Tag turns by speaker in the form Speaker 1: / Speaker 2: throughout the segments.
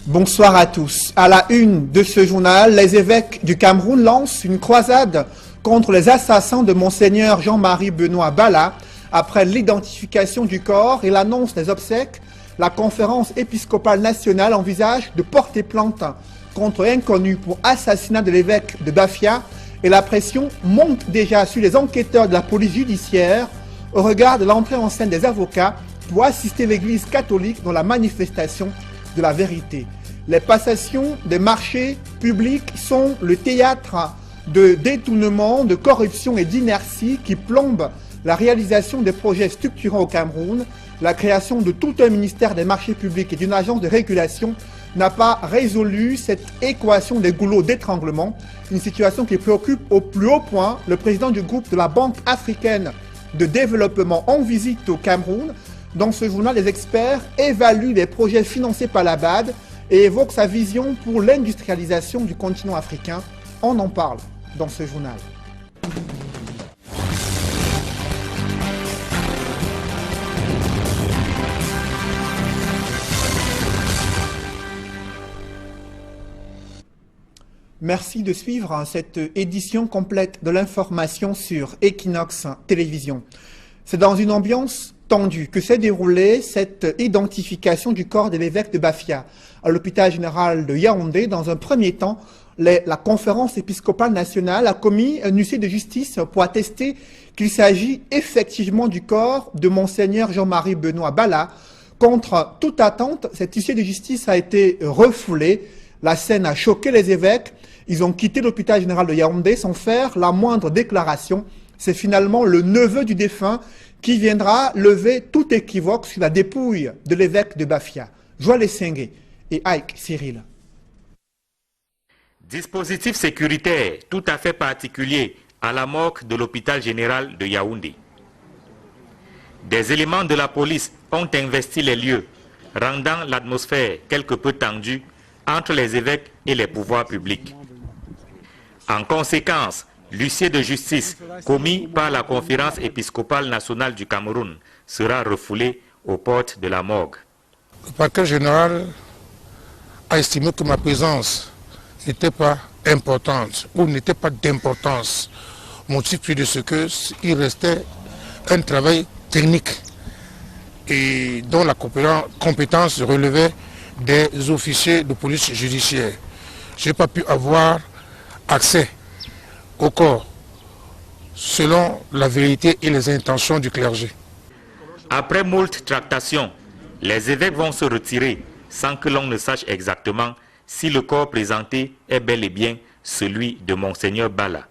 Speaker 1: Bonsoir à tous. À la une de ce journal, les évêques du Cameroun lancent une croisade contre les assassins de Monseigneur Jean-Marie Benoît Bala. Après l'identification du corps et l'annonce des obsèques, la conférence épiscopale nationale envisage de porter plainte contre l'inconnu pour assassinat de l'évêque de Bafia et la pression monte déjà sur les enquêteurs de la police judiciaire au regard de l'entrée en scène des avocats pour assister l'Église catholique dans la manifestation de la vérité. Les passations des marchés publics sont le théâtre de détournements, de corruption et d'inertie qui plombent la réalisation des projets structurants au Cameroun. La création de tout un ministère des marchés publics et d'une agence de régulation n'a pas résolu cette équation des goulots d'étranglement, une situation qui préoccupe au plus haut point le président du groupe de la Banque africaine de développement en visite au Cameroun. Dans ce journal, les experts évaluent les projets financés par la BAD et évoquent sa vision pour l'industrialisation du continent africain. On en parle dans ce journal. Merci de suivre cette édition complète de l'information sur Equinox Télévision. C'est dans une ambiance tendue que s'est déroulée cette identification du corps de l'évêque de Bafia à l'hôpital général de Yaoundé. Dans un premier temps, la conférence épiscopale nationale a commis un huissier de justice pour attester qu'il s'agit effectivement du corps de Monseigneur Jean-Marie Benoît Bala. Contre toute attente, cet huissier de justice a été refoulé. La scène a choqué les évêques. Ils ont quitté l'hôpital général de Yaoundé sans faire la moindre déclaration. C'est finalement le neveu du défunt qui viendra lever tout équivoque sur la dépouille de l'évêque de Bafia. Joël Essengue et Ike Cyril.
Speaker 2: Dispositif sécuritaire tout à fait particulier à la morgue de l'hôpital général de Yaoundé. Des éléments de la police ont investi les lieux, rendant l'atmosphère quelque peu tendue entre les évêques et les pouvoirs publics. En conséquence, l'huissier de justice commis par la conférence épiscopale nationale du Cameroun sera refoulé aux portes de la morgue.
Speaker 3: Le parquet général a estimé que ma présence n'était pas importante ou n'était pas d'importance, motif de ce qu'il restait un travail technique et dont la compétence relevait des officiers de police judiciaire. Je n'ai pas pu avoir accès au corps selon la vérité et les intentions du clergé.
Speaker 2: Après moult tractations, les évêques vont se retirer sans que l'on ne sache exactement si le corps présenté est bel et bien celui de Monseigneur Bala.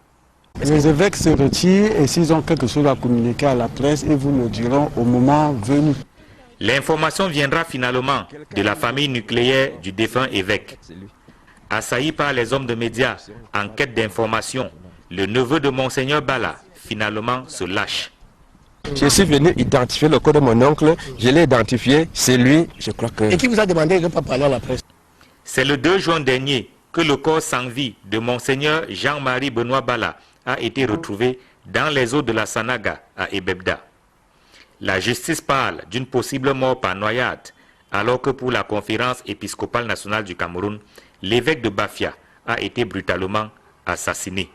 Speaker 4: Les évêques se retirent et s'ils ont quelque chose à communiquer à la presse, ils vous le diront au moment venu.
Speaker 2: L'information viendra finalement de la famille nucléaire du défunt évêque. Assailli par les hommes de médias en quête d'informations, le neveu de Monseigneur Bala finalement se lâche.
Speaker 5: Je suis venu identifier le corps de mon oncle, je l'ai identifié, c'est lui, je crois que...
Speaker 3: Et qui vous a demandé de ne pas parler à la presse?
Speaker 2: C'est le 2 juin dernier que le corps sans vie de Monseigneur Jean-Marie Benoît Bala a été retrouvé dans les eaux de la Sanaga à Ebebda. La justice parle d'une possible mort par noyade, alors que pour la conférence épiscopale nationale du Cameroun, l'évêque de Bafia a été brutalement assassiné.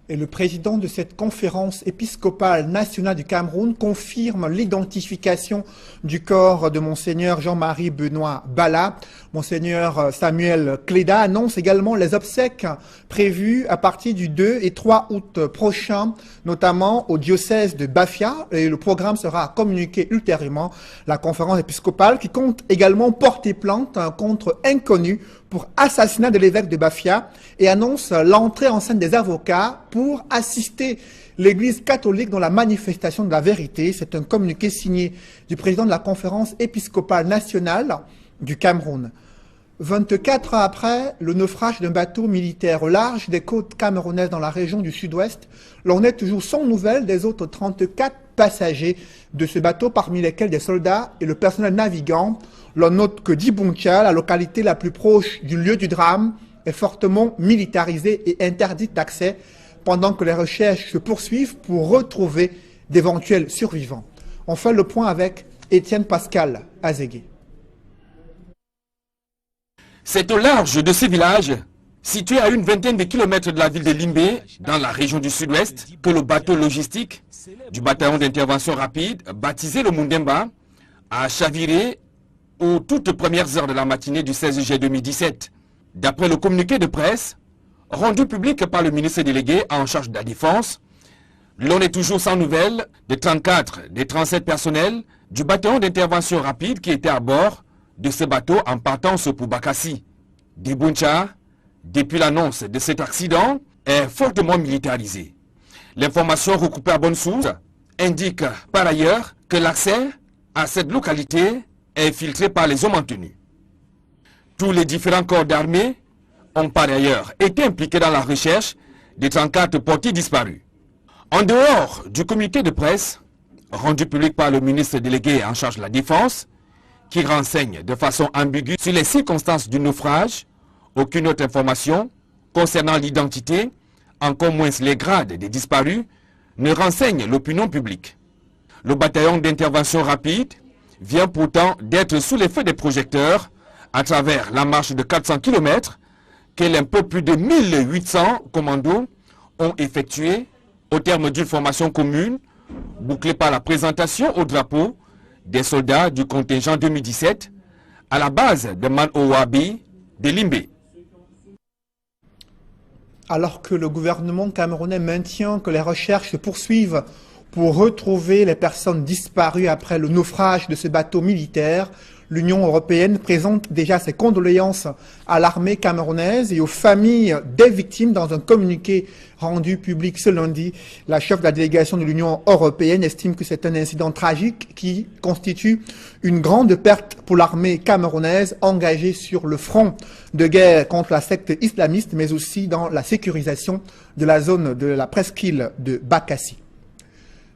Speaker 1: Et le président de cette conférence épiscopale nationale du Cameroun confirme l'identification du corps de Monseigneur Jean-Marie Benoît Bala. Monseigneur Samuel Cléda annonce également les obsèques prévues à partir du 2 et 3 août prochain, notamment au diocèse de Bafia. Et le programme sera communiqué ultérieurement. La conférence épiscopale qui compte également porter plainte contre inconnu pour assassinat de l'évêque de Bafia et annonce l'entrée en scène des avocats pour assister l'Église catholique dans la manifestation de la vérité. C'est un communiqué signé du président de la conférence épiscopale nationale du Cameroun. 24 ans après le naufrage d'un bateau militaire au large des côtes camerounaises dans la région du sud-ouest, l'on est toujours sans nouvelles des autres 34 passagers de ce bateau, parmi lesquels des soldats et le personnel navigant. L'on note que Dibuncha, la localité la plus proche du lieu du drame, est fortement militarisée et interdite d'accès, pendant que les recherches se poursuivent pour retrouver d'éventuels survivants. On fait le point avec Étienne Pascal Azégué.
Speaker 5: C'est au large de ce village, situé à une vingtaine de kilomètres de la ville de Limbé, dans la région du sud-ouest, que le bateau logistique du bataillon d'intervention rapide, baptisé le Mundemba, a chaviré aux toutes premières heures de la matinée du 16 juillet 2017. D'après le communiqué de presse, rendu public par le ministre délégué en charge de la Défense, l'on est toujours sans nouvelles de 34 des 37 personnels du bataillon d'intervention rapide qui étaient à bord de ce bateau en partance pour Bakassi. Debuncha, depuis l'annonce de cet accident, est fortement militarisé. L'information recoupée à bonne source indique par ailleurs que l'accès à cette localité est filtré par les hommes en tenue. Tous les différents corps d'armée ont par ailleurs été impliqués dans la recherche des 34 portés disparus. En dehors du communiqué de presse, rendu public par le ministre délégué en charge de la Défense, qui renseigne de façon ambiguë sur les circonstances du naufrage, aucune autre information concernant l'identité, encore moins les grades des disparus, ne renseigne l'opinion publique. Le bataillon d'intervention rapide vient pourtant d'être sous les feux des projecteurs à travers la marche de 400 km que un peu plus de 1800 commandos ont effectué au terme d'une formation commune bouclée par la présentation au drapeau des soldats du contingent 2017 à la base de Man-Owabi de Limbé.
Speaker 1: Alors que le gouvernement camerounais maintient que les recherches se poursuivent pour retrouver les personnes disparues après le naufrage de ce bateau militaire, l'Union européenne présente déjà ses condoléances à l'armée camerounaise et aux familles des victimes dans un communiqué rendu public ce lundi. La chef de la délégation de l'Union européenne estime que c'est un incident tragique qui constitue une grande perte pour l'armée camerounaise engagée sur le front de guerre contre la secte islamiste, mais aussi dans la sécurisation de la zone de la presqu'île de Bakassi.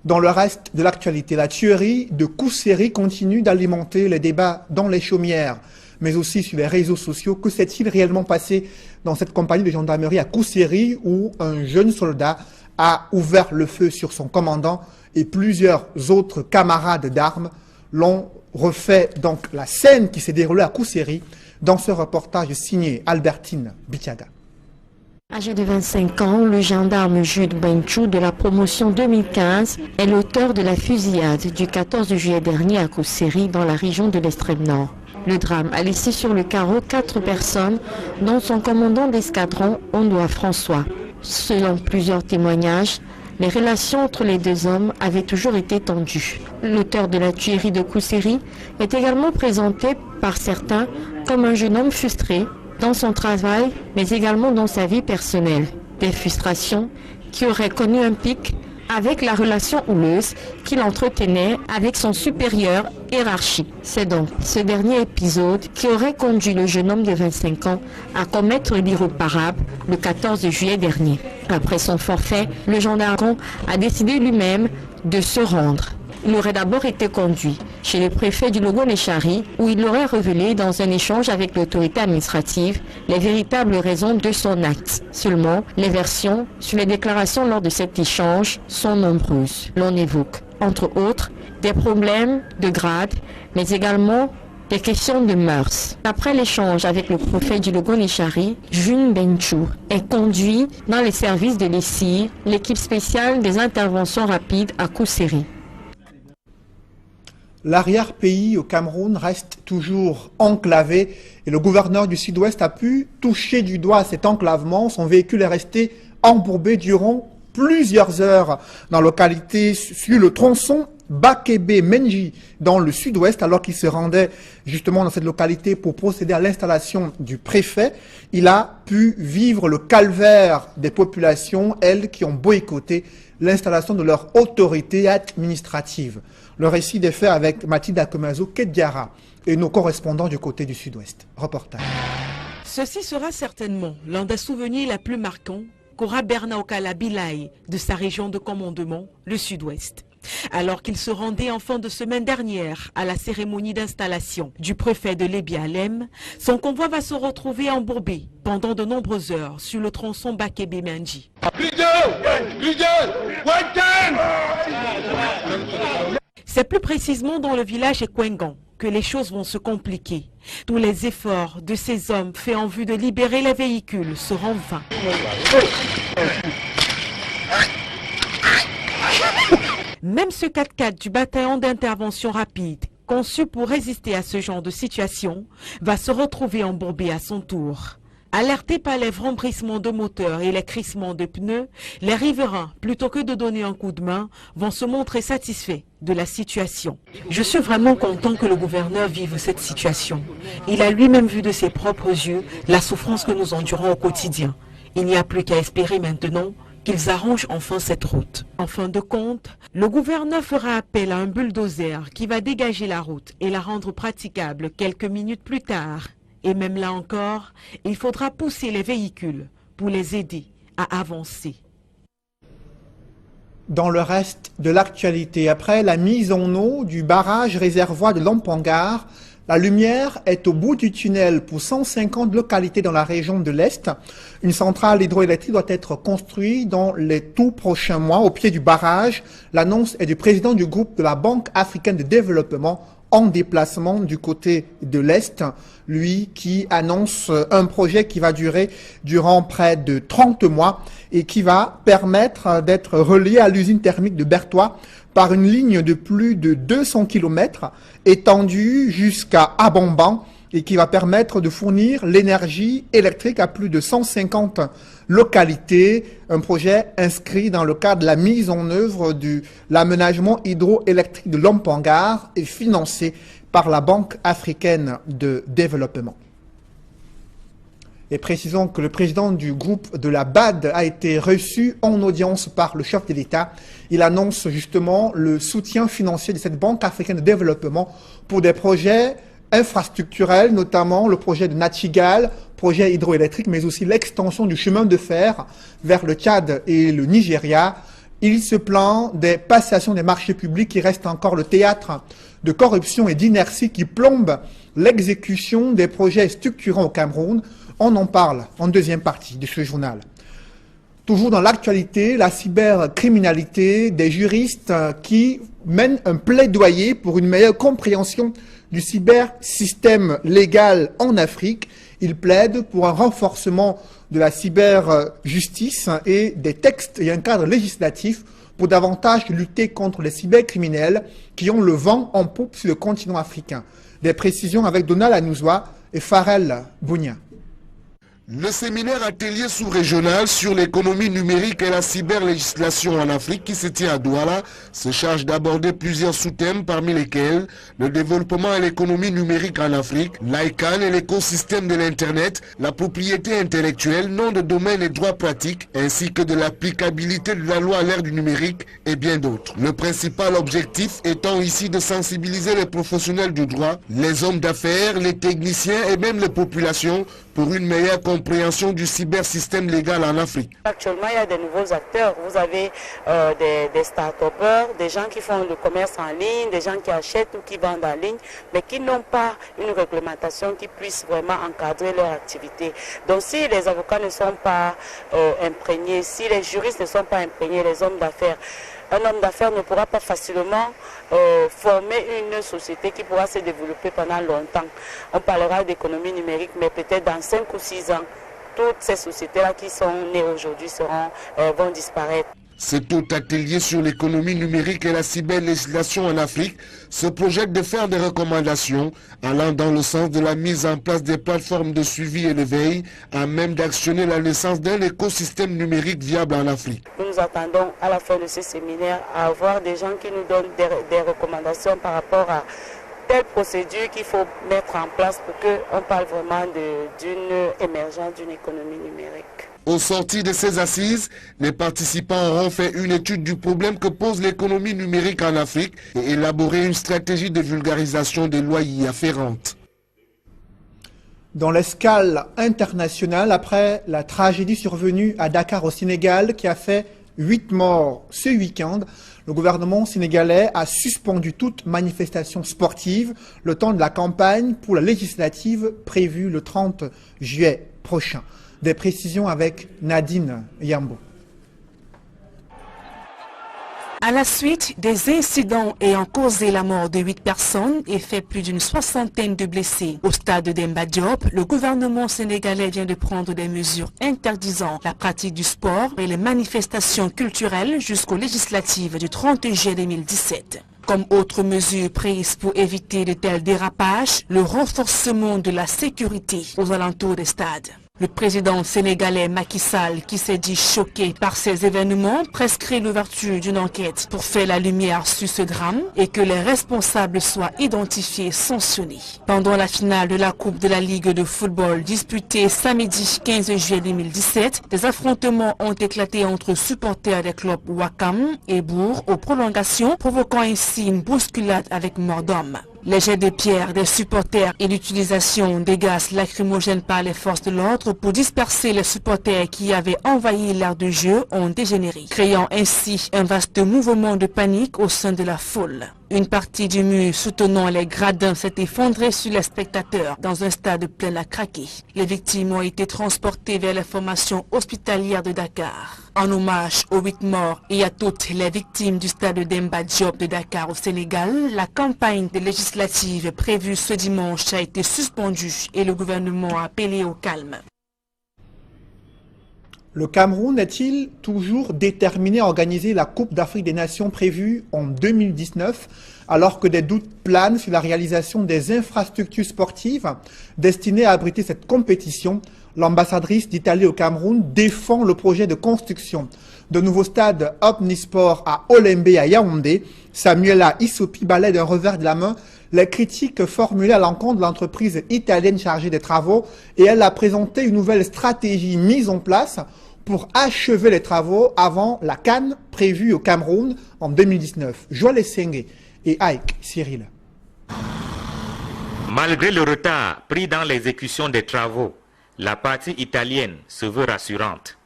Speaker 1: Dans le reste de l'actualité, la tuerie de Kousséri continue d'alimenter les débats dans les chaumières, mais aussi sur les réseaux sociaux. Que s'est-il réellement passé dans cette compagnie de gendarmerie à Kousséri où un jeune soldat a ouvert le feu sur son commandant et plusieurs autres camarades d'armes l'ont refait donc la scène qui s'est déroulée à Kousséri dans ce reportage signé Albertine Bichaga.
Speaker 6: Âgé de 25 ans, le gendarme Jude Benchou de la promotion 2015 est l'auteur de la fusillade du 14 juillet dernier à Kousséri dans la région de l'extrême nord. Le drame a laissé sur le carreau 4 personnes, dont son commandant d'escadron, Ondoa François. Selon plusieurs témoignages, les relations entre les deux hommes avaient toujours été tendues. L'auteur de la tuerie de Kousséri est également présenté par certains comme un jeune homme frustré dans son travail, mais également dans sa vie personnelle. Des frustrations qui auraient connu un pic avec la relation houleuse qu'il entretenait avec son supérieur hiérarchique. C'est donc ce dernier épisode qui aurait conduit le jeune homme de 25 ans à commettre l'irréparable le 14 juillet dernier. Après son forfait, le gendarme a décidé lui-même de se rendre. Il aurait d'abord été conduit chez le préfet du Logo-Léchari où il aurait révélé dans un échange avec l'autorité administrative les véritables raisons de son acte. Seulement, les versions sur les déclarations lors de cet échange sont nombreuses. L'on évoque, entre autres, des problèmes de grade, mais également des questions de mœurs. Après l'échange avec le préfet du Logo-Léchari, June Benchou est conduit dans les services de l'ESIR, l'équipe spéciale des interventions rapides à Kousséri.
Speaker 1: L'arrière-pays au Cameroun reste toujours enclavé et le gouverneur du Sud-Ouest a pu toucher du doigt cet enclavement. Son véhicule est resté embourbé durant plusieurs heures dans la localité sur le tronçon Bakebe-Menji dans le Sud-Ouest alors qu'il se rendait justement dans cette localité pour procéder à l'installation du préfet. Il a pu vivre le calvaire des populations, elles qui ont boycotté l'installation de leur autorité administrative. Le récit des faits avec Mathilde Akomazo Keddiara et nos correspondants du côté du Sud-Ouest. Reportage.
Speaker 7: Ceci sera certainement l'un des souvenirs les plus marquants qu'aura Bernard Okala Bilaï de sa région de commandement, le Sud-Ouest. Alors qu'il se rendait en fin de semaine dernière à la cérémonie d'installation du préfet de Lébi-Alem, son convoi va se retrouver embourbé pendant de nombreuses heures sur le tronçon Bakebe-Menji. C'est plus précisément dans le village Ekwengan que les choses vont se compliquer. Tous les efforts de ces hommes faits en vue de libérer les véhicules seront vains. Même ce 4x4 du bataillon d'intervention rapide, conçu pour résister à ce genre de situation, va se retrouver embourbé à son tour. Alertés par les vrombissements de moteur et les crissements de pneus, les riverains, plutôt que de donner un coup de main, vont se montrer satisfaits de la situation. Je suis vraiment content que le gouverneur vive cette situation. Il a lui-même vu de ses propres yeux la souffrance que nous endurons au quotidien. Il n'y a plus qu'à espérer maintenant qu'ils arrangent enfin cette route. En fin de compte, le gouverneur fera appel à un bulldozer qui va dégager la route et la rendre praticable quelques minutes plus tard. Et même là encore, il faudra pousser les véhicules pour les aider à avancer.
Speaker 1: Dans le reste de l'actualité, après la mise en eau du barrage réservoir de Lampangar, la lumière est au bout du tunnel pour 150 localités dans la région de l'Est. Une centrale hydroélectrique doit être construite dans les tout prochains mois au pied du barrage. L'annonce est du président du groupe de la Banque africaine de développement en déplacement du côté de l'Est, lui qui annonce un projet qui va durer durant près de 30 mois et qui va permettre d'être relié à l'usine thermique de Bertois par une ligne de plus de 200 km étendue jusqu'à Abamban et qui va permettre de fournir l'énergie électrique à plus de 150 localités. Un projet inscrit dans le cadre de la mise en œuvre de l'aménagement hydroélectrique de Lampangar et financé par la Banque africaine de développement. Et précisons que le président du groupe de la BAD a été reçu en audience par le chef de l'État. Il annonce justement le soutien financier de cette Banque africaine de développement pour des projets infrastructurels, notamment le projet de Nachigal, projet hydroélectrique, mais aussi l'extension du chemin de fer vers le Tchad et le Nigeria. Il se plaint des passations des marchés publics qui restent encore le théâtre de corruption et d'inertie qui plombent l'exécution des projets structurants au Cameroun. On en parle en deuxième partie de ce journal. Toujours dans l'actualité, la cybercriminalité, des juristes qui mènent un plaidoyer pour une meilleure compréhension du cybersystème légal en Afrique. Ils plaident pour un renforcement de la cyberjustice et des textes et un cadre législatif pour davantage lutter contre les cybercriminels qui ont le vent en poupe sur le continent africain. Des précisions avec Donald Anouzoua et Farel Bounia.
Speaker 3: Le séminaire atelier sous-régional sur l'économie numérique et la cyberlégislation en Afrique qui se tient à Douala se charge d'aborder plusieurs sous-thèmes parmi lesquels le développement et l'économie numérique en Afrique, l'ICANN et l'écosystème de l'Internet, la propriété intellectuelle, nom de domaine et droits pratiques, ainsi que de l'applicabilité de la loi à l'ère du numérique et bien d'autres. Le principal objectif étant ici de sensibiliser les professionnels du droit, les hommes d'affaires, les techniciens et même les populations pour une meilleure compréhension du cybersystème légal en Afrique.
Speaker 8: Actuellement, il y a des nouveaux acteurs. Vous avez des start-upers, des gens qui font le commerce en ligne, des gens qui achètent ou qui vendent en ligne, mais qui n'ont pas une réglementation qui puisse vraiment encadrer leur activité. Donc si les avocats ne sont pas imprégnés, si les juristes ne sont pas imprégnés, les hommes d'affaires, un homme d'affaires ne pourra pas facilement former une société qui pourra se développer pendant longtemps. On parlera d'économie numérique, mais peut-être dans 5 ou 6 ans, toutes ces sociétés-là qui sont nées aujourd'hui vont disparaître.
Speaker 3: Cet autre atelier sur l'économie numérique et la cyberlégislation en Afrique se projette de faire des recommandations allant dans le sens de la mise en place des plateformes de suivi et de veille à même d'actionner la naissance d'un écosystème numérique viable en Afrique.
Speaker 8: Nous attendons à la fin de ce séminaire à avoir des gens qui nous donnent des recommandations par rapport à telle procédure qu'il faut mettre en place pour qu'on parle vraiment d'une émergence d'une économie numérique.
Speaker 3: Au sortir de ces assises, les participants auront fait une étude du problème que pose l'économie numérique en Afrique et élaboré une stratégie de vulgarisation des lois y afférentes.
Speaker 1: Dans l'escale internationale, après la tragédie survenue à Dakar au Sénégal qui a fait 8 morts ce week-end, le gouvernement sénégalais a suspendu toute manifestation sportive le temps de la campagne pour la législative prévue le 30 juillet prochain. Des précisions avec Nadine Yambo.
Speaker 7: À la suite des incidents ayant causé la mort de 8 personnes et fait plus d'une 60aine de blessés au stade de Demba Diop, le gouvernement sénégalais vient de prendre des mesures interdisant la pratique du sport et les manifestations culturelles jusqu'aux législatives du 30 juillet 2017. Comme autre mesure prise pour éviter de tels dérapages, le renforcement de la sécurité aux alentours des stades. Le président sénégalais Macky Sall, qui s'est dit choqué par ces événements, prescrit l'ouverture d'une enquête pour faire la lumière sur ce drame et que les responsables soient identifiés et sanctionnés. Pendant la finale de la Coupe de la Ligue de football disputée samedi 15 juillet 2017, des affrontements ont éclaté entre supporters des clubs Ouakam et Bourg aux prolongations, provoquant ainsi une bousculade avec mort d'homme. Les jets de pierre des supporters et l'utilisation des gaz lacrymogènes par les forces de l'ordre pour disperser les supporters qui avaient envahi l'aire de jeu ont dégénéré, créant ainsi un vaste mouvement de panique au sein de la foule. Une partie du mur soutenant les gradins s'est effondrée sur les spectateurs dans un stade plein à craquer. Les victimes ont été transportées vers les formations hospitalières de Dakar. En hommage aux 8 morts et à toutes les victimes du stade Demba Diop de Dakar au Sénégal, la campagne des législatives prévue ce dimanche a été suspendue et le gouvernement a appelé au calme.
Speaker 1: Le Cameroun est-il toujours déterminé à organiser la Coupe d'Afrique des Nations prévue en 2019, alors que des doutes planent sur la réalisation des infrastructures sportives destinées à abriter cette compétition? L'ambassadrice d'Italie au Cameroun défend le projet de construction de nouveaux stades Omnisport à Olembe à Yaoundé. Samuela Isopi balaie d'un revers de la main les critiques formulées à l'encontre de l'entreprise italienne chargée des travaux et elle a présenté une nouvelle stratégie mise en place pour achever les travaux avant la CAN prévue au Cameroun en 2019. Joël Essenge et Ike Cyril.
Speaker 2: Malgré le retard pris dans l'exécution des travaux, la partie italienne se veut rassurante.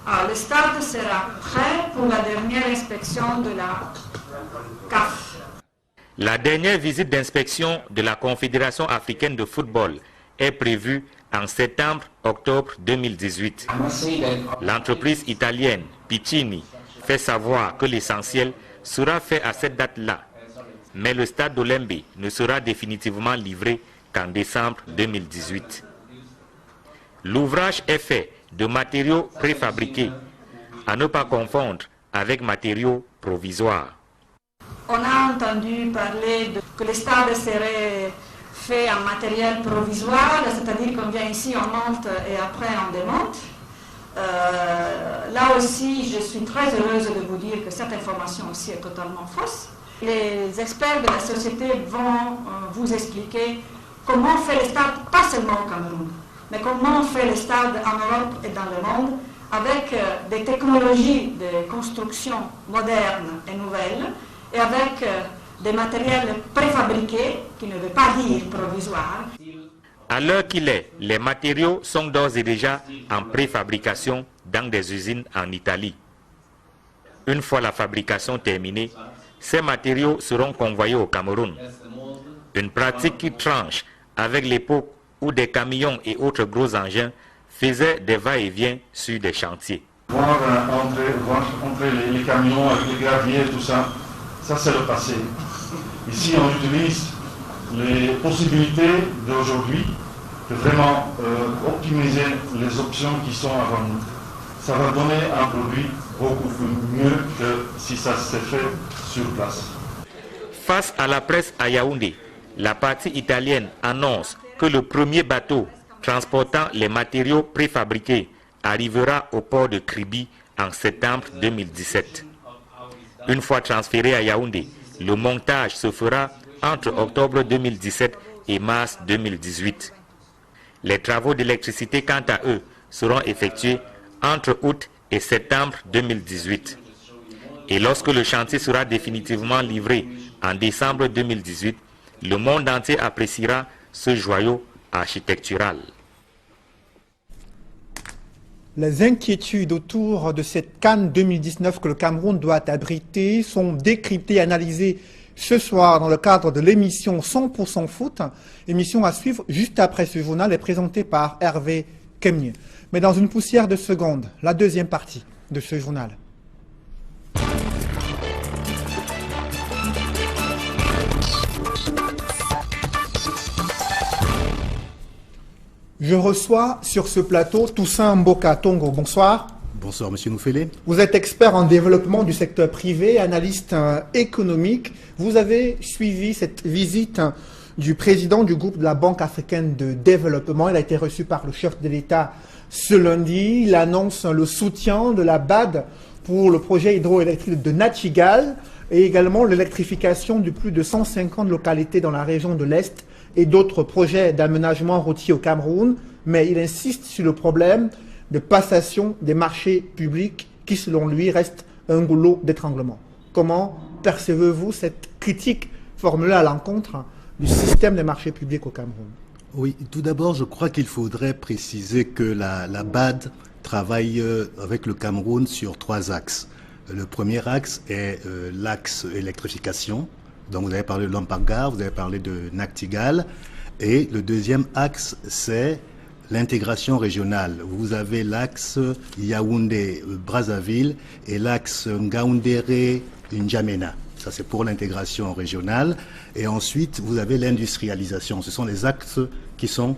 Speaker 9: Le stade sera prêt pour la dernière inspection de la CAF.
Speaker 2: La dernière visite d'inspection de la Confédération africaine de football est prévue en septembre-octobre 2018. L'entreprise italienne Piccini fait savoir que l'essentiel sera fait à cette date-là, mais le stade d'Olembe ne sera définitivement livré qu'en décembre 2018. L'ouvrage est fait de matériaux préfabriqués, à ne pas confondre avec matériaux provisoires.
Speaker 9: On a entendu parler que le stade serait fait en matériel provisoire, c'est-à-dire qu'on vient ici, on monte et après on démonte. Là aussi, je suis très heureuse de vous dire que cette information aussi est totalement fausse. Les experts de la société vont vous expliquer comment on fait les stades, pas seulement au Cameroun, mais comment on fait les stades en Europe et dans le monde, avec des technologies de construction modernes et nouvelles, et avec des matériels préfabriqués, qui ne veut pas dire provisoires.
Speaker 2: À l'heure qu'il est, les matériaux sont d'ores et déjà en préfabrication dans des usines en Italie. Une fois la fabrication terminée, ces matériaux seront convoyés au Cameroun. Une pratique qui tranche avec l'époque où des camions et autres gros engins faisaient des va-et-vient sur des chantiers.
Speaker 10: Voir entrer les camions avec les graviers, tout ça, ça c'est le passé. Ici on utilise les possibilités d'aujourd'hui de vraiment optimiser les options qui sont avant nous. Ça va donner un produit beaucoup mieux que si ça s'est fait sur place.
Speaker 2: Face à la presse à Yaoundé, la partie italienne annonce que le premier bateau transportant les matériaux préfabriqués arrivera au port de Kribi en septembre 2017. Une fois transféré à Yaoundé, le montage se fera entre octobre 2017 et mars 2018. Les travaux d'électricité, quant à eux, seront effectués entre août et septembre 2018. Et lorsque le chantier sera définitivement livré en décembre 2018, le monde entier appréciera ce joyau architectural.
Speaker 1: Les inquiétudes autour de cette CAN 2019 que le Cameroun doit abriter sont décryptées et analysées ce soir dans le cadre de l'émission 100% foot, émission à suivre juste après ce journal est présentée par Hervé Kemnier. Mais dans une poussière de secondes, la deuxième partie de ce journal. Je reçois sur ce plateau Toussaint Mboka Tongo. Bonsoir.
Speaker 11: Bonsoir, Monsieur Noufélé.
Speaker 1: Vous êtes expert en développement du secteur privé, analyste économique. Vous avez suivi cette visite du président du groupe de la Banque africaine de développement. Il a été reçu par le chef de l'État ce lundi. Il annonce le soutien de la BAD pour le projet hydroélectrique de Nachtigal et également l'électrification de plus de 150 localités dans la région de l'Est et d'autres projets d'aménagement routier au Cameroun, mais il insiste sur le problème de passation des marchés publics qui, selon lui, reste un goulot d'étranglement. Comment percevez-vous cette critique formulée à l'encontre du système des marchés publics au Cameroun?
Speaker 11: Oui, tout d'abord, je crois qu'il faudrait préciser que la BAD travaille avec le Cameroun sur 3 axes. Le premier axe est l'axe électrification. Donc vous avez parlé de Lampagar, vous avez parlé de Nachtigal. Et le deuxième axe, c'est l'intégration régionale. Vous avez l'axe Yaoundé-Brazzaville et l'axe Ngaoundéré-N'Djamena. Ça, c'est pour l'intégration régionale. Et ensuite, vous avez l'industrialisation. Ce sont les axes qui sont...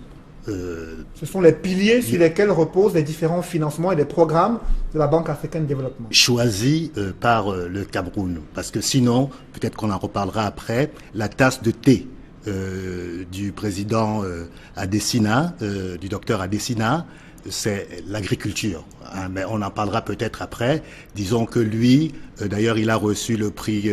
Speaker 1: Ce sont les piliers sur lesquels reposent les différents financements et les programmes de la Banque africaine de développement.
Speaker 11: Choisis par le Cameroun. Parce que sinon, peut-être qu'on en reparlera après, la tasse de thé du président Adesina, du docteur Adesina, c'est l'agriculture. Hein, mais on en parlera peut-être après. Disons que lui, d'ailleurs, il a reçu le prix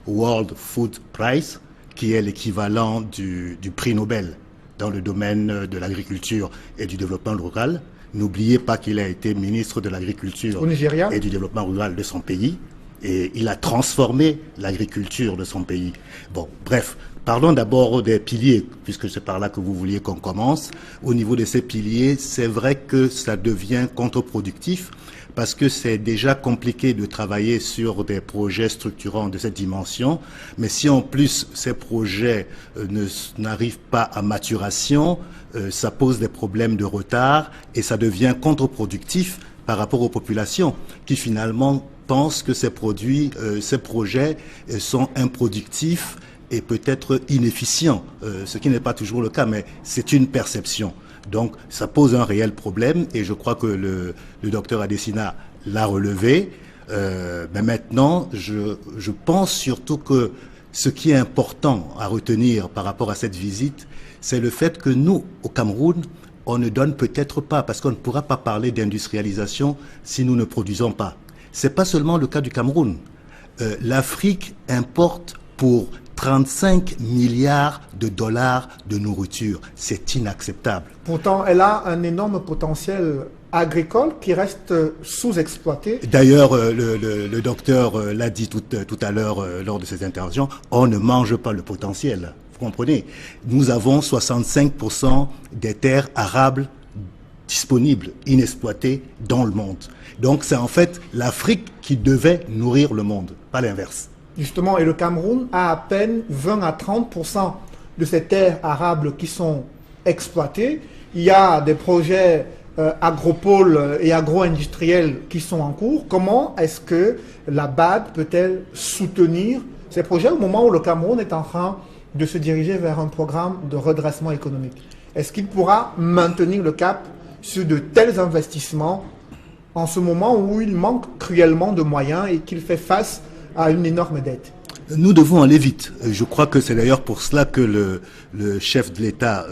Speaker 11: World Food Prize, qui est l'équivalent du prix Nobel dans le domaine de l'agriculture et du développement rural. N'oubliez pas qu'il a été ministre de l'agriculture et du développement rural de son pays. Et il a transformé l'agriculture de son pays. Bon, bref, parlons d'abord des piliers, puisque c'est par là que vous vouliez qu'on commence. Au niveau de ces piliers, c'est vrai que ça devient contre-productif, parce que c'est déjà compliqué de travailler sur des projets structurants de cette dimension. Mais si en plus ces projets n'arrivent pas à maturation, ça pose des problèmes de retard et ça devient contre-productif par rapport aux populations qui finalement pensent que ces projets sont improductifs et peut-être inefficients, ce qui n'est pas toujours le cas, mais c'est une perception. Donc ça pose un réel problème et je crois que le docteur Adesina l'a relevé. Mais maintenant, je pense surtout que ce qui est important à retenir par rapport à cette visite, c'est le fait que nous, au Cameroun, on ne donne peut-être pas, parce qu'on ne pourra pas parler d'industrialisation si nous ne produisons pas. C'est pas seulement le cas du Cameroun. L'Afrique importe pour 35 milliards de dollars de nourriture. C'est inacceptable.
Speaker 1: Pourtant, elle a un énorme potentiel agricole qui reste sous-exploité.
Speaker 11: D'ailleurs, le docteur l'a dit tout à l'heure lors de ses interventions, on ne mange pas le potentiel. Vous comprenez? Nous avons 65% des terres arables disponibles, inexploitées dans le monde. Donc c'est en fait l'Afrique qui devait nourrir le monde, pas l'inverse.
Speaker 1: Justement, et le Cameroun a à peine 20 à 30% de ces terres arables qui sont exploitées. Il y a des projets agropoles et agro-industriels qui sont en cours. Comment est-ce que la BAD peut-elle soutenir ces projets au moment où le Cameroun est en train de se diriger vers un programme de redressement économique? Est-ce qu'il pourra maintenir le cap sur de tels investissements en ce moment où il manque cruellement de moyens et qu'il fait face à une énorme dette?
Speaker 11: Nous devons aller vite. Je crois que c'est d'ailleurs pour cela que le chef de l'État,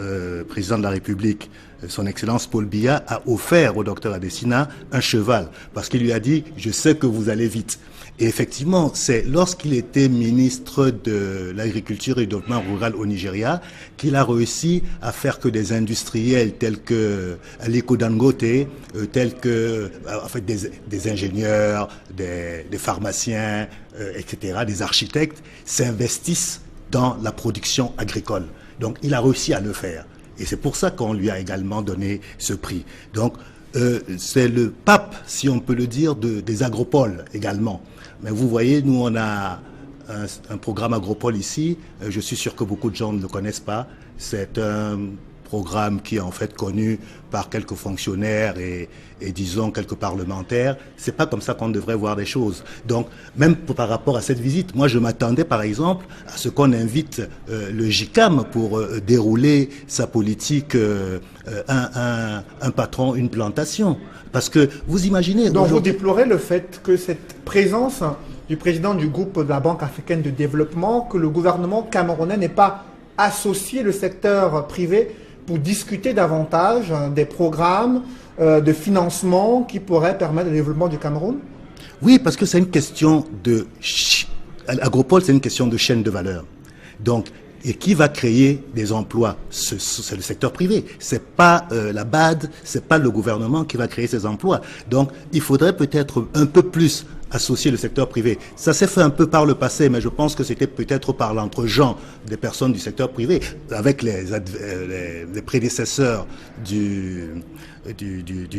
Speaker 11: président de la République, son Excellence Paul Biya, a offert au docteur Adesina un cheval, parce qu'il lui a dit « je sais que vous allez vite ». Et effectivement, c'est lorsqu'il était ministre de l'Agriculture et du Développement rural au Nigeria qu'il a réussi à faire que des industriels tels que Aliko Dangote, tels que en fait, des ingénieurs, des pharmaciens, etc., des architectes, s'investissent dans la production agricole. Donc il a réussi à le faire. Et c'est pour ça qu'on lui a également donné ce prix. Donc c'est le pape, si on peut le dire, des agropoles également. Mais vous voyez, nous on a un programme agropole ici. Je suis sûr que beaucoup de gens ne le connaissent pas. C'est un programme qui est en fait connu par quelques fonctionnaires et disons quelques parlementaires. C'est pas comme ça qu'on devrait voir les choses. Donc, même par rapport à cette visite, moi je m'attendais par exemple à ce qu'on invite le JICAM pour dérouler sa politique un patron, une plantation. Parce que vous imaginez...
Speaker 1: Donc vous déplorez le fait que cette présence du président du groupe de la Banque africaine de développement, que le gouvernement camerounais n'ait pas associé le secteur privé pour discuter davantage des programmes de financement qui pourraient permettre le développement du Cameroun?
Speaker 11: Oui, parce que c'est une question de... Agropole, c'est une question de chaîne de valeur. Donc, et qui va créer des emplois? C'est le secteur privé. C'est pas la BAD, c'est pas le gouvernement qui va créer ces emplois. Donc, il faudrait peut-être un peu plus associer le secteur privé. Ça s'est fait un peu par le passé, mais je pense que c'était peut-être par l'entre-gens des personnes du secteur privé, avec les prédécesseurs du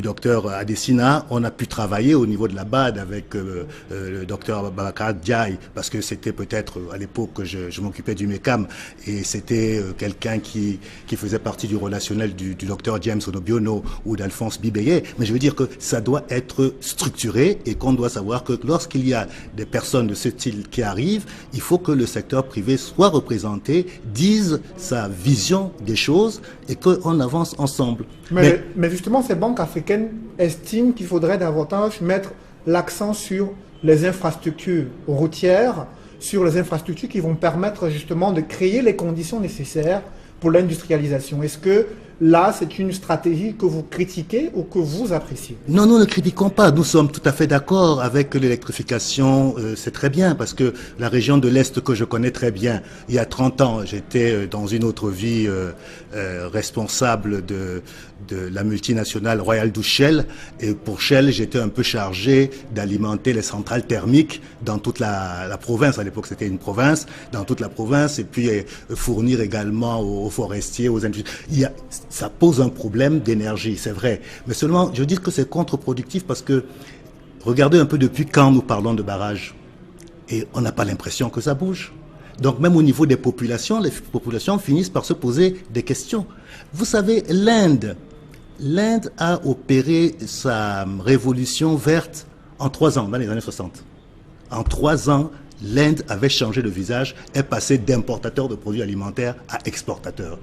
Speaker 11: docteur Adesina. On a pu travailler au niveau de la BAD avec le docteur Babacar Diaye, parce que c'était peut-être à l'époque que je m'occupais du MECAM, et c'était quelqu'un qui faisait partie du relationnel du docteur James Onobiono ou d'Alphonse Bibeye. Mais je veux dire que ça doit être structuré et qu'on doit savoir que lorsqu'il y a des personnes de ce style qui arrivent, il faut que le secteur privé soit représenté, dise sa vision des choses et qu'on avance ensemble.
Speaker 1: Mais justement, ces banques africaines estiment qu'il faudrait davantage mettre l'accent sur les infrastructures routières, sur les infrastructures qui vont permettre justement de créer les conditions nécessaires pour l'industrialisation. Est-ce que là, c'est une stratégie que vous critiquez ou que vous appréciez?
Speaker 11: Non, nous ne critiquons pas. Nous sommes tout à fait d'accord avec l'électrification. C'est très bien parce que la région de l'Est que je connais très bien, il y a 30 ans, j'étais dans une autre vie responsable de la multinationale Royal Dutch Shell. Et pour Shell, j'étais un peu chargé d'alimenter les centrales thermiques dans toute la province. À l'époque, c'était une province, dans toute la province, et puis fournir également aux forestiers, aux industries. Ça pose un problème d'énergie, c'est vrai. Mais seulement, je dis que c'est contre-productif parce que, regardez un peu depuis quand nous parlons de barrages. Et on n'a pas l'impression que ça bouge. Donc même au niveau des populations, les populations finissent par se poser des questions. Vous savez, l'Inde a opéré sa révolution verte en 3 ans, dans les années 60. En 3 ans, l'Inde avait changé de visage, est passée d'importateur de produits alimentaires à exportateur.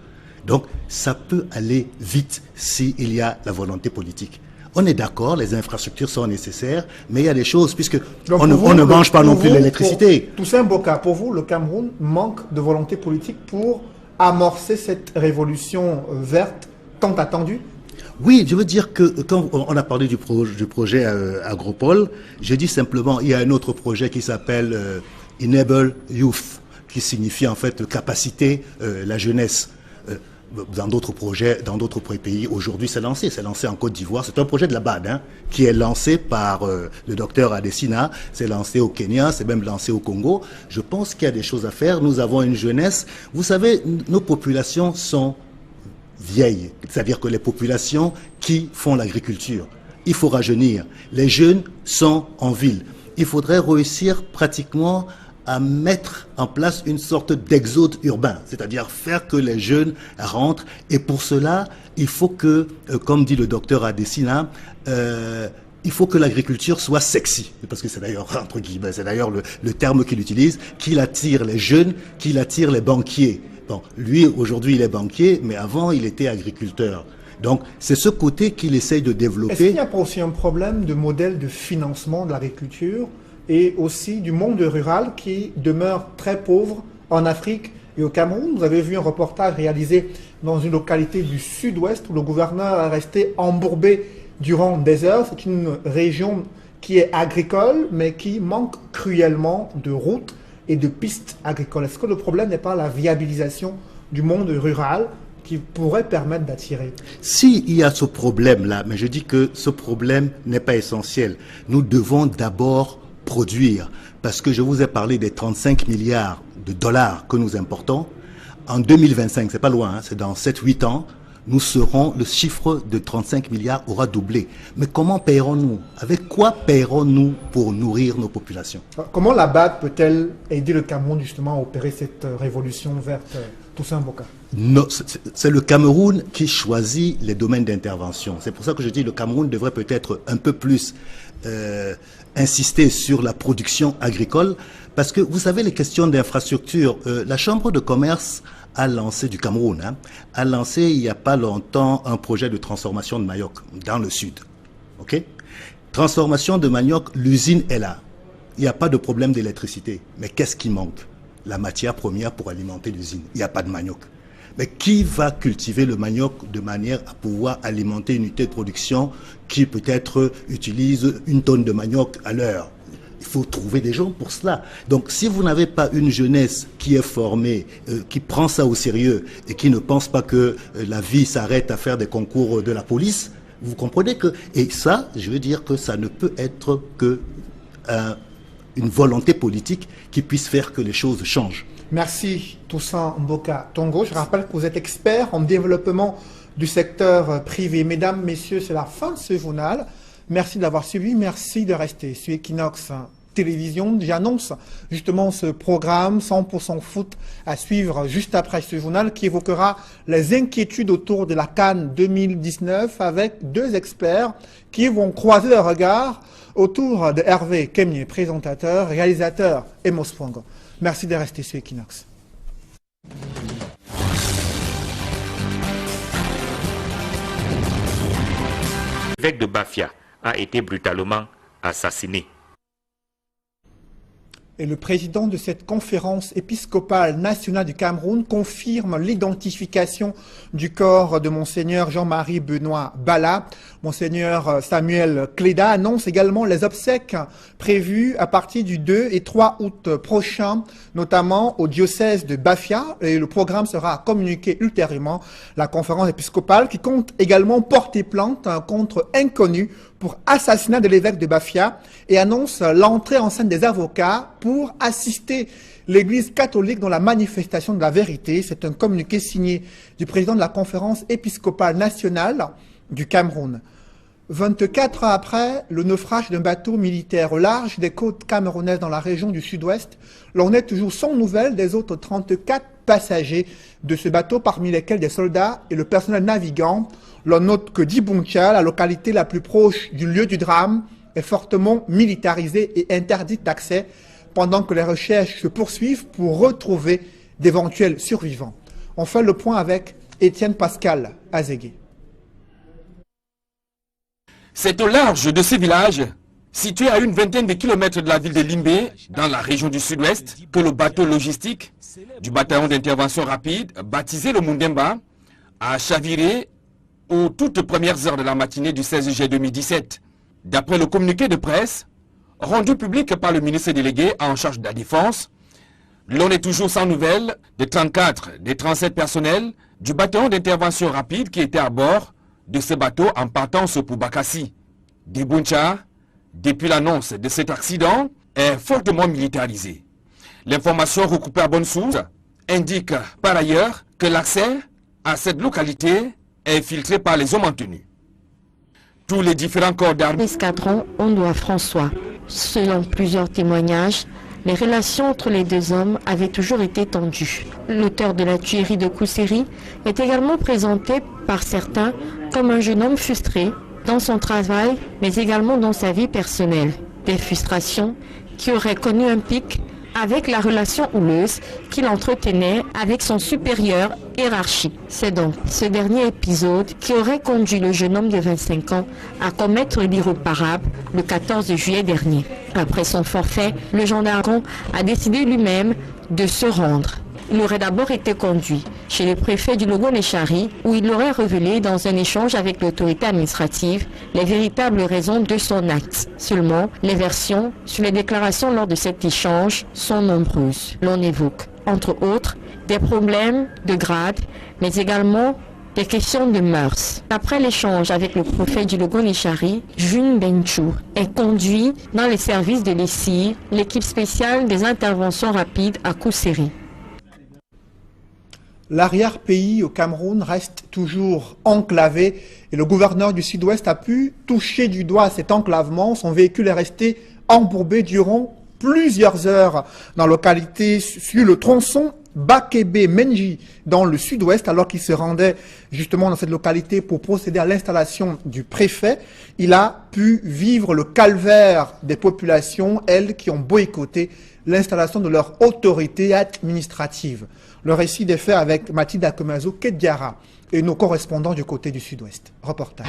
Speaker 11: Donc, ça peut aller vite s'il y a la volonté politique. On est d'accord, les infrastructures sont nécessaires, mais il y a des choses, puisque on ne mange pas non plus l'électricité.
Speaker 1: Toussaint Boka, pour vous, le Cameroun manque de volonté politique pour amorcer cette révolution verte tant attendue?
Speaker 11: Oui, je veux dire que quand on a parlé du projet Agropole, je dis simplement, il y a un autre projet qui s'appelle Enable Youth, qui signifie en fait capaciter la jeunesse. Dans d'autres projets, dans d'autres pays, aujourd'hui c'est lancé en Côte d'Ivoire. C'est un projet de la BAD qui est lancé par le docteur Adesina, c'est lancé au Kenya, c'est même lancé au Congo. Je pense qu'il y a des choses à faire. Nous avons une jeunesse. Vous savez, nos populations sont vieilles, c'est-à-dire que les populations qui font l'agriculture, il faut rajeunir. Les jeunes sont en ville. Il faudrait réussir pratiquement à mettre en place une sorte d'exode urbain, c'est-à-dire faire que les jeunes rentrent. Et pour cela, il faut que, comme dit le docteur Adesina, il faut que l'agriculture soit sexy, parce que c'est d'ailleurs, entre guillemets, c'est d'ailleurs le terme qu'il utilise, qu'il attire les jeunes, qu'il attire les banquiers. Bon, lui, aujourd'hui, il est banquier, mais avant, il était agriculteur. Donc, c'est ce côté qu'il essaye de développer.
Speaker 1: Est-ce qu'il n'y a pas aussi un problème de modèle de financement de l'agriculture et aussi du monde rural qui demeure très pauvre en Afrique et au Cameroun? Vous avez vu un reportage réalisé dans une localité du sud-ouest où le gouverneur est resté embourbé durant des heures. C'est une région qui est agricole mais qui manque cruellement de routes et de pistes agricoles. Est-ce que le problème n'est pas la viabilisation du monde rural qui pourrait permettre d'attirer?
Speaker 11: Si, il y a ce problème-là, mais je dis que ce problème n'est pas essentiel. Nous devons d'abord produire, parce que je vous ai parlé des 35 milliards de dollars que nous importons. En 2025, c'est pas loin, c'est dans 7-8 ans, nous serons, le chiffre de 35 milliards aura doublé. Mais comment paierons-nous? Avec quoi paierons-nous pour nourrir nos populations?
Speaker 1: Comment la BAD peut-elle aider le Cameroun justement à opérer cette révolution verte? Toussaint Mboka?
Speaker 11: Non, c'est le Cameroun qui choisit les domaines d'intervention. C'est pour ça que je dis que le Cameroun devrait peut-être un peu plus insister sur la production agricole, parce que vous savez, les questions d'infrastructure, la Chambre de commerce a lancé du Cameroun, a lancé il n'y a pas longtemps un projet de transformation de manioc dans le sud. Ok? Transformation de manioc, l'usine est là. Il n'y a pas de problème d'électricité. Mais qu'est-ce qui manque? La matière première pour alimenter l'usine. Il n'y a pas de manioc. Mais qui va cultiver le manioc de manière à pouvoir alimenter une unité de production qui peut-être utilise 1 tonne de manioc à l'heure? Il faut trouver des gens pour cela. Donc si vous n'avez pas une jeunesse qui est formée, qui prend ça au sérieux et qui ne pense pas que la vie s'arrête à faire des concours de la police, vous comprenez que... Et ça, je veux dire que ça ne peut être que une volonté politique qui puisse faire que les choses changent.
Speaker 1: Merci Toussaint Mboka Tongo. Je rappelle que vous êtes expert en développement du secteur privé. Mesdames, messieurs, c'est la fin de ce journal. Merci de l'avoir suivi. Merci de rester sur Equinox Télévision. J'annonce justement ce programme 100% foot à suivre juste après ce journal qui évoquera les inquiétudes autour de la CAN 2019 avec 2 experts qui vont croiser leurs regards autour de Hervé Kemier, présentateur, réalisateur et Mospongo. Merci de rester sur Equinox.
Speaker 2: L'évêque de Bafia a été brutalement assassiné.
Speaker 1: Et le président de cette conférence épiscopale nationale du Cameroun confirme l'identification du corps de Monseigneur Jean-Marie Benoît Bala. Monseigneur Samuel Cléda annonce également les obsèques prévues à partir du 2 et 3 août prochain, notamment au diocèse de Bafia. Et le programme sera communiqué ultérieurement. La conférence épiscopale qui compte également porter plainte contre inconnus pour assassinat de l'évêque de Bafia et annonce l'entrée en scène des avocats pour assister l'Église catholique dans la manifestation de la vérité. C'est un communiqué signé du président de la conférence épiscopale nationale du Cameroun. 24 ans après le naufrage d'un bateau militaire au large des côtes camerounaises dans la région du sud-ouest, l'on est toujours sans nouvelles des autres 34 passagers de ce bateau, parmi lesquels des soldats et le personnel navigant. L'on note que Dibuncha, la localité la plus proche du lieu du drame, est fortement militarisée et interdite d'accès pendant que les recherches se poursuivent pour retrouver d'éventuels survivants. On fait le point avec Étienne Pascal Azégué.
Speaker 5: C'est au large de ce village, situé à une vingtaine de kilomètres de la ville de Limbé, dans la région du sud-ouest, que le bateau logistique du bataillon d'intervention rapide, baptisé le Mundemba, a chaviré aux toutes premières heures de la matinée du 16 juillet 2017. D'après le communiqué de presse, rendu public par le ministre délégué en charge de la défense, l'on est toujours sans nouvelles des 34 des 37 personnels du bataillon d'intervention rapide qui étaient à bord de ce bateau en partance pour Bakassi. Dibuncha, depuis l'annonce de cet accident, est fortement militarisé. L'information recoupée à bonne source indique par ailleurs que l'accès à cette localité est filtré par les hommes en tenue. Tous les différents corps d'armée...
Speaker 6: L'escadron Ondoa François. Selon plusieurs témoignages, les relations entre les 2 hommes avaient toujours été tendues. L'auteur de la tuerie de Kousséri est également présenté par certains comme un jeune homme frustré dans son travail, mais également dans sa vie personnelle. Des frustrations qui auraient connu un pic avec la relation houleuse qu'il entretenait avec son supérieur hiérarchique. C'est donc ce dernier épisode qui aurait conduit le jeune homme de 25 ans à commettre l'irréparable le 14 juillet dernier. Après son forfait, le gendarme a décidé lui-même de se rendre. Il aurait d'abord été conduit chez le préfet du Logo-Léchari où il aurait révélé dans un échange avec l'autorité administrative les véritables raisons de son acte. Seulement, les versions sur les déclarations lors de cet échange sont nombreuses. L'on évoque, entre autres, des problèmes de grade, mais également des questions de mœurs. Après l'échange avec le préfet du Logo-Léchari, June Benchou est conduit dans les services de l'ESI, l'équipe spéciale des interventions rapides à Kousséri.
Speaker 1: L'arrière-pays au Cameroun reste toujours enclavé et le gouverneur du Sud-Ouest a pu toucher du doigt cet enclavement. Son véhicule est resté embourbé durant plusieurs heures dans la localité sur le tronçon Bakebe Menji dans le sud-ouest, alors qu'il se rendait justement dans cette localité pour procéder à l'installation du préfet. Il a pu vivre le calvaire des populations, elles qui ont boycotté l'installation de leur autorité administrative. Le récit des faits avec Mathilde Akomazo Kediara et nos correspondants du côté du sud-ouest. Reportage.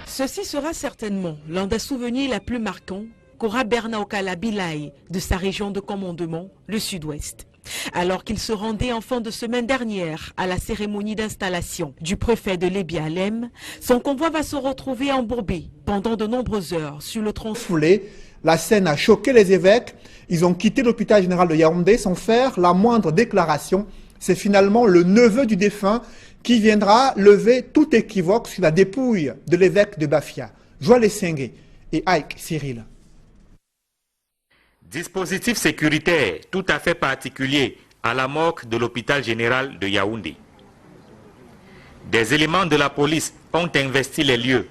Speaker 7: Ceci sera certainement l'un des souvenirs les plus marquants qu'aura Bernard Okala-Bilaye de sa région de commandement, le sud-ouest. Alors qu'il se rendait en fin de semaine dernière à la cérémonie d'installation du préfet de Lébialem, son convoi va se retrouver embourbé pendant de nombreuses heures sur le tronçon.
Speaker 1: La scène a choqué les évêques. Ils ont quitté l'hôpital général de Yaoundé sans faire la moindre déclaration. C'est finalement le neveu du défunt qui viendra lever tout équivoque sur la dépouille de l'évêque de Bafia, Joël Essengue et Ike Cyril.
Speaker 2: Dispositif sécuritaire tout à fait particulier à la morgue de l'hôpital général de Yaoundé. Des éléments de la police ont investi les lieux,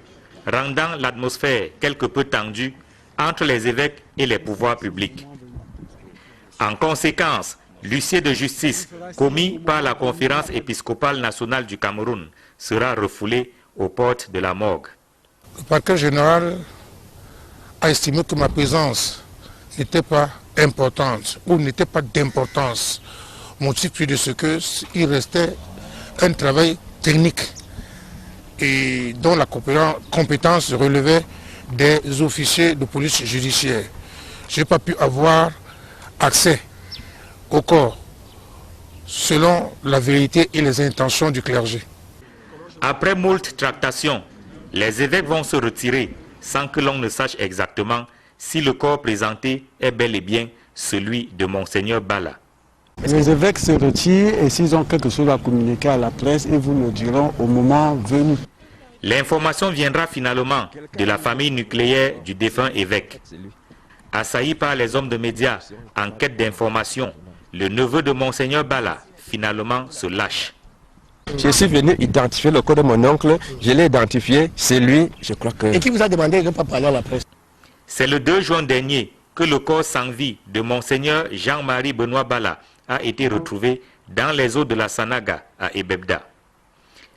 Speaker 2: rendant l'atmosphère quelque peu tendue entre les évêques et les pouvoirs publics. En conséquence, l'huissier de justice commis par la conférence épiscopale nationale du Cameroun sera refoulé aux portes de la morgue.
Speaker 3: Le parquet général a estimé que ma présence n'était pas importante ou n'était pas d'importance, motif de ce qu'il restait un travail technique et dont la compétence relevait des officiers de police judiciaire. Je n'ai pas pu avoir accès au corps selon la vérité et les intentions du clergé.
Speaker 2: Après moult tractations, les évêques vont se retirer sans que l'on ne sache exactement si le corps présenté est bel et bien celui de Monseigneur Bala.
Speaker 4: Les évêques se retirent et s'ils ont quelque chose à communiquer à la presse, ils vous le diront au moment venu.
Speaker 2: L'information viendra finalement de la famille nucléaire du défunt évêque. Assailli par les hommes de médias en quête d'information, le neveu de Monseigneur Bala finalement se lâche.
Speaker 12: Je suis venu identifier le corps de mon oncle, je l'ai identifié, c'est lui, je crois que...
Speaker 13: Et qui vous a demandé de ne pas parler à la presse?
Speaker 2: C'est le 2 juin dernier que le corps sans vie de Monseigneur Jean-Marie Benoît Bala a été retrouvé dans les eaux de la Sanaga à Ebebda.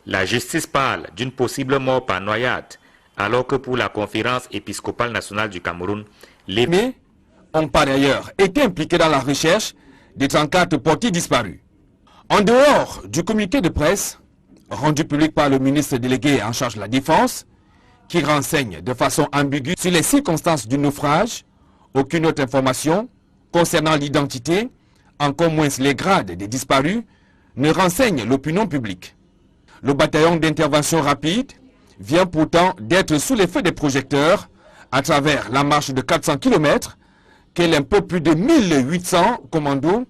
Speaker 2: La justice parle d'une possible mort par noyade, alors que pour la conférence épiscopale nationale du Cameroun, les
Speaker 5: Mais ont par ailleurs été impliqués dans la recherche des 34 portiers disparus. En dehors du communiqué de presse, rendu public par le ministre délégué en charge de la Défense, qui renseigne de façon ambiguë sur les circonstances du naufrage, aucune autre information concernant l'identité, encore moins les grades des disparus, ne renseigne l'opinion publique. Le bataillon d'intervention rapide vient pourtant d'être sous les feux des projecteurs à travers la marche de 400 km qu'un peu plus de 1800 commandos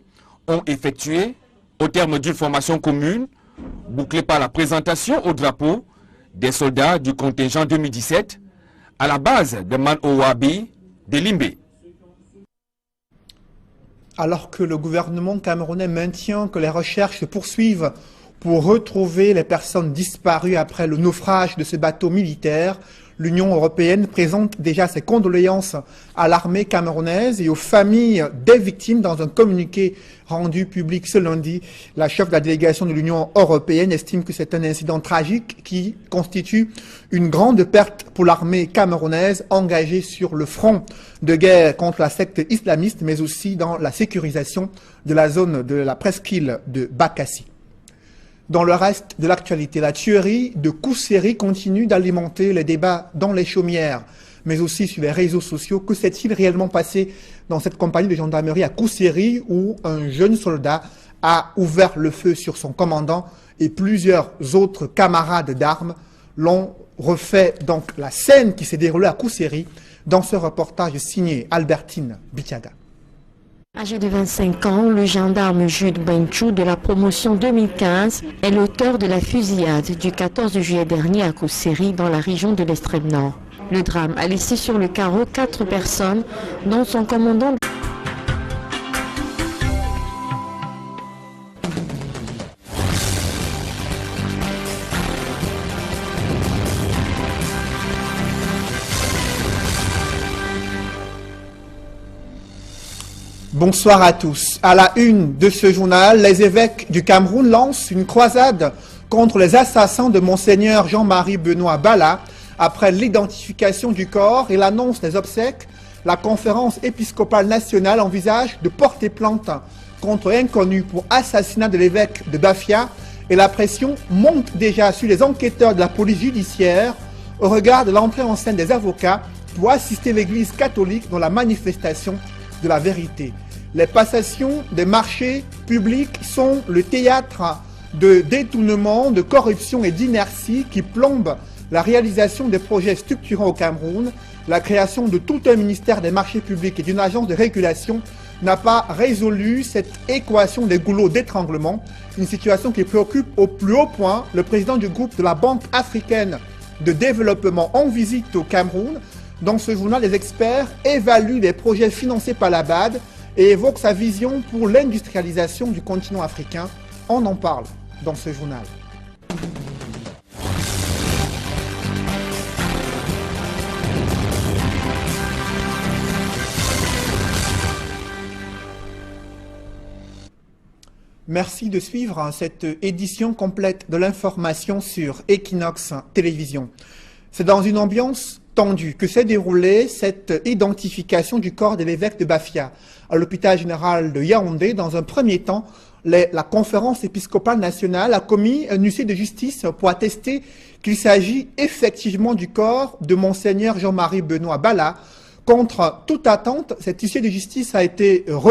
Speaker 5: ont effectué au terme d'une formation commune bouclée par la présentation au drapeau des soldats du contingent 2017 à la base de Man-Owabi de Limbé.
Speaker 1: Alors que le gouvernement camerounais maintient que les recherches se poursuivent pour retrouver les personnes disparues après le naufrage de ce bateau militaire, l'Union européenne présente déjà ses condoléances à l'armée camerounaise et aux familles des victimes dans un communiqué rendu public ce lundi. La chef de la délégation de l'Union européenne estime que c'est un incident tragique qui constitue une grande perte pour l'armée camerounaise engagée sur le front de guerre contre la secte islamiste, mais aussi dans la sécurisation de la zone de la presqu'île de Bakassi. Dans le reste de l'actualité, la tuerie de Kousséri continue d'alimenter les débats dans les chaumières, mais aussi sur les réseaux sociaux. Que s'est-il réellement passé dans cette compagnie de gendarmerie à Kousséri où un jeune soldat a ouvert le feu sur son commandant et plusieurs autres camarades d'armes l'ont refait donc la scène qui s'est déroulée à Kousséri dans ce reportage signé Albertine Bitiaga.
Speaker 6: Âgé de 25 ans, le gendarme Jude Benchou de la promotion 2015 est l'auteur de la fusillade du 14 juillet dernier à Kousséri dans la région de l'extrême nord. Le drame a laissé sur le carreau 4 personnes, dont son commandant.
Speaker 1: Bonsoir à tous. À la une de ce journal, les évêques du Cameroun lancent une croisade contre les assassins de Monseigneur Jean-Marie Benoît Bala. Après l'identification du corps et l'annonce des obsèques, la conférence épiscopale nationale envisage de porter plainte contre inconnu pour assassinat de l'évêque de Bafia et la pression monte déjà sur les enquêteurs de la police judiciaire au regard de l'entrée en scène des avocats pour assister l'Église catholique dans la manifestation de la vérité. Les passations des marchés publics sont le théâtre de détournements, de corruption et d'inertie qui plombent la réalisation des projets structurants au Cameroun. La création de tout un ministère des marchés publics et d'une agence de régulation n'a pas résolu cette équation des goulots d'étranglement, une situation qui préoccupe au plus haut point le président du groupe de la Banque africaine de développement en visite au Cameroun. Dans ce journal, les experts évaluent les projets financés par la BAD et évoquent sa vision pour l'industrialisation du continent africain. On en parle dans ce journal. Merci de suivre cette édition complète de l'information sur Equinox Télévision. C'est dans une ambiance tendue que s'est déroulée cette identification du corps de l'évêque de Bafia à l'hôpital général de Yaoundé. Dans un premier temps, la conférence épiscopale nationale a commis un huissier de justice pour attester qu'il s'agit effectivement du corps de Monseigneur Jean-Marie Benoît Bala. Contre toute attente, cet huissier de justice a été refusé